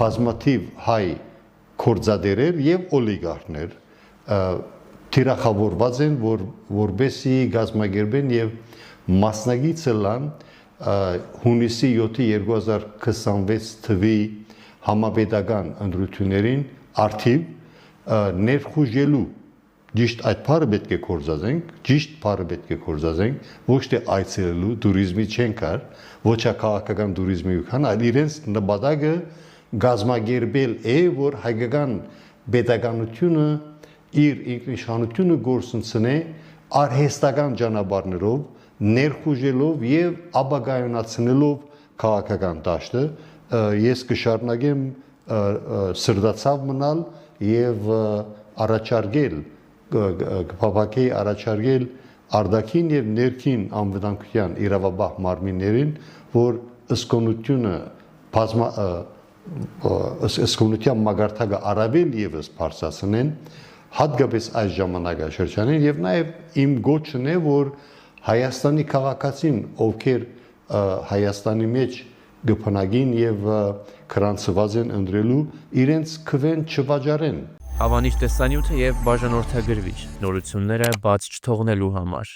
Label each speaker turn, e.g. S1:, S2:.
S1: բազմաթիվ հայ կորձադերեր եւ օլիգարխներ թիրախավորված են, որբեսի գազագերբեն եւ մասնագիտ լան հունիսի 7-ի 2026 թվի համապետական ընտրություններին արդիվ ներխուժելու ճիշտ այդ բառը պետք է կորզածենք, ճիշտ բառը պետք է կորզածենք, ոչ թե այցելելու туриզմի չեն կար, ոչ քաղաքական туриզմի ուքան, այլ իրենց նպատակը գազագերբել է, որ հայկական պետականությունը իր ինքնիշխանությունը գործունեությունը արհեստական ճանապարհներով ներխուժելով եւ ապագայունացնելով քաղաքական դաշտը ես կշարունակեմ սրտացավ մնալ եւ առաջարկել կփապակի առաջարկել արդակին եւ ներքին անվտանգության իրավաբահ մարմիններին, որ ըսկոնությունը ըսկոնության մագարտակը առավել եւս բարձրացնեն հատկապես այս ժամանակաշրջանին եւ նաեւ իմ գոչն է, որ Հայաստանի քաղաքացին, ովքեր Հայաստանի մեջ գփնագին եւ քրանցված են ընտրելու, իրենց քվեն չվաճառեն։
S2: Ավանիշ տեսանյութը եւ բաժանորդագրվիչ նորությունները բաց չթողնելու համար։